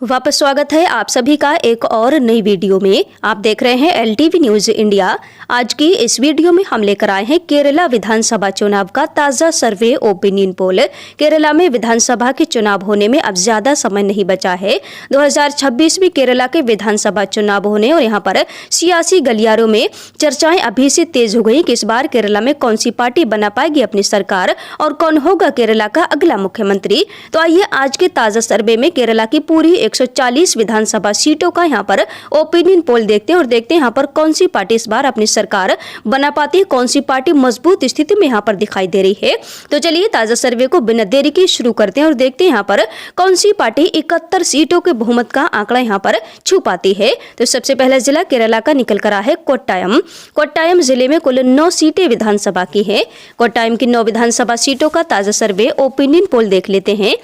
वापस स्वागत है आप सभी का एक और नई वीडियो में। आप देख रहे हैं LTV न्यूज इंडिया। आज की इस वीडियो में हम लेकर आए हैं केरला विधानसभा चुनाव का ताज़ा सर्वे ओपिनियन पोल। केरला में विधानसभा के चुनाव होने में अब ज्यादा समय नहीं बचा है। 2026 में केरला के विधानसभा चुनाव होने और यहाँ पर सियासी गलियारों में चर्चाएं अभी से तेज हो गई कि इस बार केरला में कौन सी पार्टी बना पाएगी अपनी सरकार और कौन होगा केरला का अगला मुख्यमंत्री। तो आइए आज के ताज़ा सर्वे में केरला की पूरी 140 विधानसभा सीटों का यहाँ पर ओपिनियन पोल देखते हैं और देखते हैं यहाँ पर कौन सी पार्टी इस बार अपनी सरकार बना पाती है, कौन सी पार्टी मजबूत स्थिति में यहाँ पर दिखाई दे रही है। तो चलिए ताज़ा सर्वे को बिना देरी के शुरू करते हैं और देखते हैं यहाँ पर कौन सी पार्टी 71 सीटों के बहुमत का आंकड़ा यहाँ पर छू पाती है। तो सबसे पहला जिला केरला का निकल कर आया है कोट्टायम। कोट्टायम जिले में कुल 9 सीटें विधानसभा की है। कोट्टायम की 9 विधानसभा सीटों का ताज़ा सर्वे ओपिनियन पोल देख लेते हैं।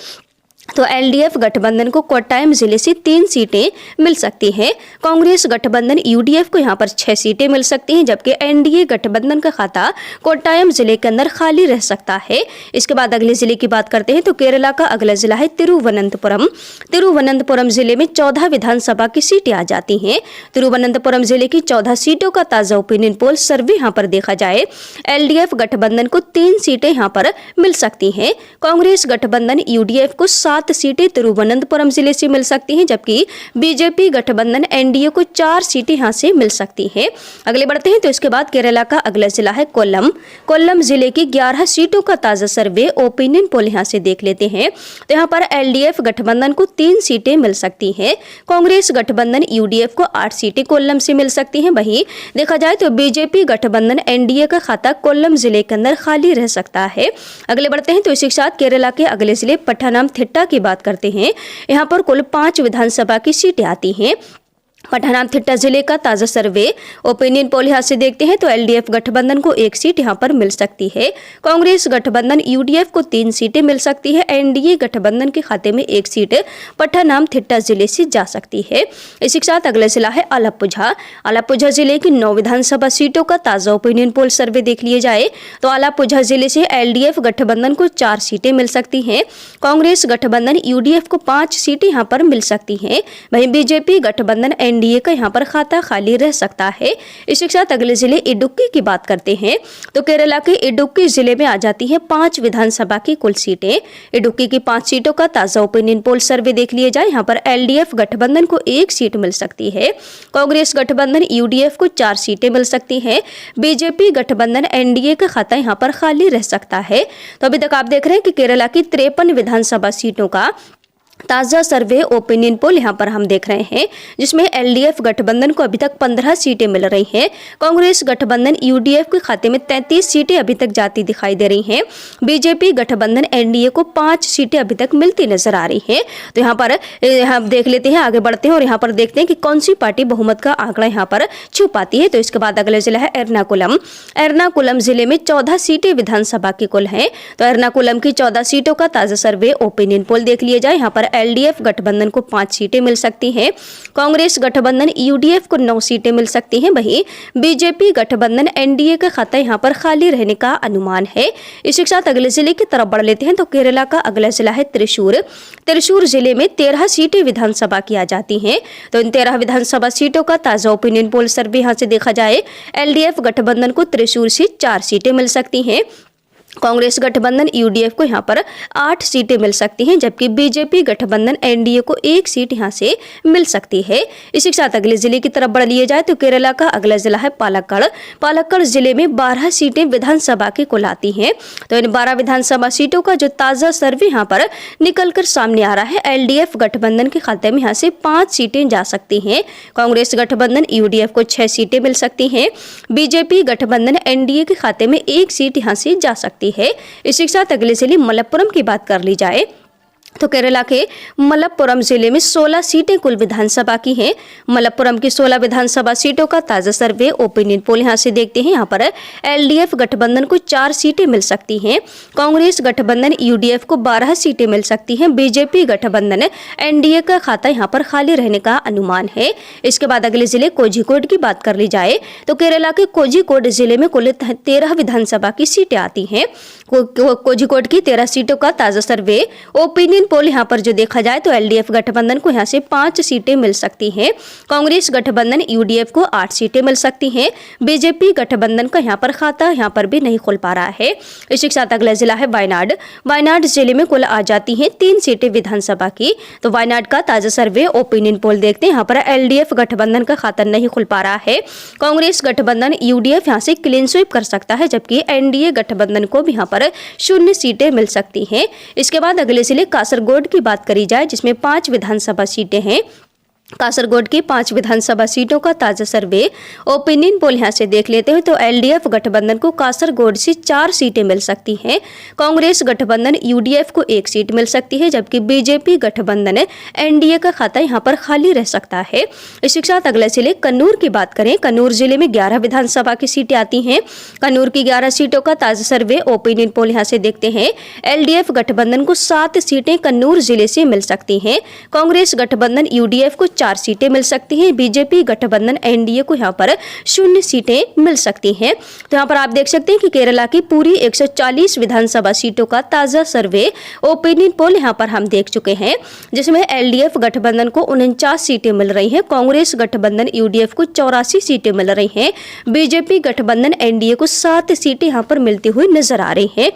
तो LDF गठबंधन को कोट्टायम जिले से 3 सीटें मिल सकती हैं। कांग्रेस गठबंधन UDF को यहाँ पर 6 सीटें मिल सकती हैं, जबकि NDA गठबंधन का खाता कोट्टायम जिले के अंदर खाली रह सकता है। इसके बाद अगले जिले की बात करते हैं तो केरला का अगला जिला है तिरुवनंतपुरम। तिरुवनंतपुरम जिले में 14 विधानसभा की सीटें आ जाती हैं। तिरुवनंतपुरम जिले की 14 सीटों का ताज़ा ओपिनियन पोल सर्वे यहाँ पर देखा जाए। LDF गठबंधन को 3 सीटें यहाँ पर मिल सकती हैं। कांग्रेस गठबंधन UDF को 7 सीटें तिरुवनंतपुरम जिले से मिल सकती हैं, जबकि BJP गठबंधन NDA को 4 सीटें यहाँ से मिल सकती हैं। अगले बढ़ते हैं तो इसके बाद केरला का अगला जिला है कोल्लम। कोल्लम जिले की 11 सीटों का ताज़ा सर्वे ओपिनियन पोल यहाँ से देख लेते हैं। तो यहाँ पर LDF गठबंधन को 3 सीटें मिल सकती हैं। कांग्रेस गठबंधन UDF को 8 सीटें कोल्लम से मिल सकती हैं। वहीं देखा जाए तो BJP गठबंधन NDA का खाता कोल्लम जिले के अंदर खाली रह सकता है। अगले बढ़ते हैं तो इसी के साथ केरला के अगले जिले पठानमथिट्टा की बात करते हैं। यहाँ पर कुल 5 विधानसभा की सीटें आती हैं। पठानमथिट्टा जिले का ताज़ा सर्वे ओपिनियन पोल यहाँ से देखते हैं तो LDF गठबंधन को 1 सीट यहाँ पर मिल सकती है। कांग्रेस गठबंधन UDF को 3 सीटें मिल सकती है। NDA गठबंधन के खाते में 1 सीट पठानमथिट्टा जिले से जा सकती है। इसी के साथ अगला जिला है आलापुझा। आलापुझा जिले की 9 विधानसभा सीटों का ताज़ा ओपिनियन पोल सर्वे देख लिया जाए तो आलापुझा जिले से LDF गठबंधन को 4 सीटें मिल सकती हैं। कांग्रेस गठबंधन UDF को 5 सीटें यहाँ पर मिल सकती हैं। वहीं BJP गठबंधन NDA का यहाँ पर खाता खाली रह सकता है। इसी के साथ अगले जिले इडुक्की की बात करते हैं तो केरला के इडुक्की जिले में आ जाती है 5 विधानसभा की कुल सीटें। इडुक्की की 5 सीटों का ताज़ा ओपिनियन पोल सर्वे देख लिया जाए। यहाँ पर LDF गठबंधन को 1 सीट मिल सकती है। कांग्रेस गठबंधन UDF को 4 सीटें मिल सकती हैं। BJP गठबंधन NDA का खाता यहाँ पर खाली रह सकता है। तो अभी तक आप देख रहे हैं कि केरला की 53 विधानसभा सीटों का ताज़ा सर्वे ओपिनियन पोल यहाँ पर हम देख रहे हैं, जिसमें LDF गठबंधन को अभी तक 15 सीटें मिल रही हैं। कांग्रेस गठबंधन UDF के खाते में 33 सीटें अभी तक जाती दिखाई दे रही हैं। BJP गठबंधन NDA को 5 सीटें अभी तक मिलती नजर आ रही हैं। तो यहाँ पर हम देख लेते हैं, आगे बढ़ते हैं और यहाँ पर देखते हैं कि कौन सी पार्टी बहुमत का आंकड़ा यहाँ पर छू पाती है। तो इसके बाद अगला जिला है एर्नाकुलम। एर्नाकुलम जिले में 14 सीटें विधानसभा की कुल हैं। तो एर्नाकुलम की 14 सीटों का ताज़ा सर्वे ओपिनियन पोल देख लिया जाए। यहाँ पर LDF गठबंधन को 5 सीटें मिल सकती हैं। कांग्रेस गठबंधन UDF को 9 सीटें मिल सकती हैं। वहीं BJP गठबंधन NDA का खाता यहाँ पर खाली रहने का अनुमान है। इसी के साथ अगले जिले की तरफ बढ़ लेते हैं तो केरला का अगला जिला है त्रिशूर। त्रिशूर जिले में 13 सीटें विधानसभा की आ जाती हैं। तो इन 13 विधानसभा सीटों का ताज़ा ओपिनियन पोल सर्वे यहाँ से देखा जाए। LDF गठबंधन को त्रिशूर से 4 सीटें मिल सकती हैं। कांग्रेस गठबंधन UDF को यहाँ पर 8 सीटें मिल सकती हैं, जबकि BJP गठबंधन NDA को 1 सीट यहाँ से मिल सकती है। इसी के साथ अगले जिले की तरफ बढ़ लिए जाए तो केरला का अगला जिला है पालक्कड़। पालक्कड़ जिले में 12 सीटें विधानसभा की कुल आती हैं। तो इन 12 विधानसभा सीटों का जो ताज़ा सर्वे यहाँ पर निकल कर सामने आ रहा है, LDF गठबंधन के खाते में यहाँ से 5 सीटें जा सकती हैं। कांग्रेस गठबंधन UDF को 6 सीटें मिल सकती हैं। BJP गठबंधन NDA के खाते में 1 सीट यहाँ से जा सकती है। इसी के साथ अगले जिले मलप्पुरम की बात कर ली जाए तो केरला के मलप्पुरम जिले में 16 सीटें कुल विधानसभा की हैं। मलप्पुरम की 16 विधानसभा सीटों का ताज़ा सर्वे ओपिनियन पोल यहाँ से देखते हैं। यहाँ पर LDF गठबंधन को 4 सीटें मिल सकती हैं। कांग्रेस गठबंधन UDF को 12 सीटें मिल सकती हैं। BJP गठबंधन NDA का खाता यहाँ पर खाली रहने का अनुमान है। इसके बाद अगले जिले कोझिकोड की बात कर ली जाए तो केरला के कोझिकोड जिले में कुल 13 विधानसभा की सीटें आती हैं। कोझिकोड की 13 सीटों का ताज़ा सर्वे ओपिनियन ओपिनियन पोल यहाँ पर जो देखा जाए तो एलडीएफ गठबंधन को यहाँ से 5 सीटें मिल सकती हैं। कांग्रेस गठबंधन यूडीएफ को 8 सीटें मिल सकती हैं। बीजेपी गठबंधन का यहाँ पर खाता यहाँ पर भी नहीं खुल पा रहा है। इसी के साथ अगला जिला है वायनाड। वायनाड जिले में कुल आ जाती हैं 3 सीटें विधानसभा की। तो वायनाड का ताजा सर्वे ओपिनियन पोल देखते हैं। यहाँ पर एलडीएफ गठबंधन का खाता नहीं खुल पा रहा है। कांग्रेस गठबंधन यूडीएफ यहाँ से क्लीन स्वीप कर सकता है, जबकि एनडीए गठबंधन को भी यहाँ पर 0 सीटें मिल सकती हैं। इसके बाद अगले जिले कासरगोड की बात करी जाए, जिसमें 5 विधानसभा सीटें हैं। कासरगोड की 5 विधानसभा सीटों का ताजा सर्वे ओपिनियन पोल यहाँ से देख लेते हैं। तो एलडीएफ गठबंधन को कासरगोड से 4 सीटें मिल सकती हैं। कांग्रेस गठबंधन यूडीएफ को 1 सीट मिल सकती है, जबकि बीजेपी गठबंधन एनडीए का खाता यहाँ पर खाली रह सकता है। इसी के साथ अगले जिले कन्नूर की बात करें। कन्नूर जिले में 11 विधानसभा की सीटें आती हैं। कन्नूर की 11 सीटों का ताजा सर्वे ओपिनियन पोल यहाँ से देखते हैं। एलडीएफ गठबंधन को 7 सीटें कन्नूर जिले से मिल सकती हैं। कांग्रेस गठबंधन यूडीएफ को 4 सीटें मिल सकती हैं। बीजेपी गठबंधन एनडीए को यहाँ पर 0 सीटें मिल सकती हैं। तो यहाँ पर आप देख सकते हैं कि केरला की पूरी 140 विधानसभा सीटों का ताजा सर्वे ओपिनियन पोल यहाँ पर हम देख चुके हैं, जिसमें एलडीएफ गठबंधन को 49 सीटें मिल रही हैं। कांग्रेस गठबंधन यूडीएफ को 84 सीटें मिल रही हैं। बीजेपी गठबंधन एनडीए को 7 सीटें यहाँ पर मिलती हुई नजर आ रही हैं।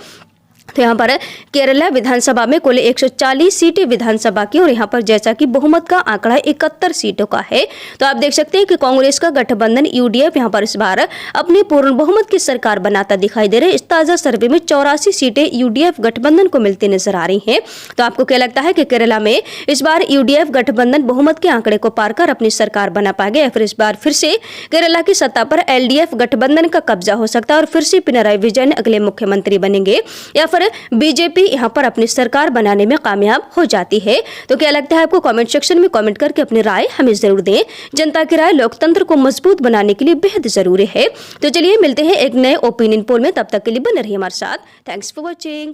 तो यहाँ पर केरला विधानसभा में कुल 140 सीटें विधानसभा की, और यहाँ पर जैसा कि बहुमत का आंकड़ा 71 सीटों का है। तो आप देख सकते हैं कि कांग्रेस का गठबंधन यूडीएफ यहाँ पर इस बार अपनी पूर्ण बहुमत की सरकार बनाता दिखाई दे रहा है। इस ताजा सर्वे में 84 सीटें यूडीएफ गठबंधन को मिलती नजर आ रही हैं। तो आपको क्या लगता है कि केरला में इस बार यूडीएफ गठबंधन बहुमत के आंकड़े को पार कर अपनी सरकार बना पाएगा, या फिर इस बार फिर से केरला की सत्ता पर एलडीएफ गठबंधन का कब्जा हो सकता है और फिर से पिनराई विजयन अगले मुख्यमंत्री बनेंगे, या फिर बीजेपी यहां पर अपनी सरकार बनाने में कामयाब हो जाती है? तो क्या लगता है आपको? कमेंट सेक्शन में कमेंट करके अपनी राय हमें जरूर दें। जनता की राय लोकतंत्र को मजबूत बनाने के लिए बेहद जरूरी है। तो चलिए मिलते हैं एक नए ओपिनियन पोल में, तब तक के लिए बने रहिए हमारे साथ। Thanks for watching.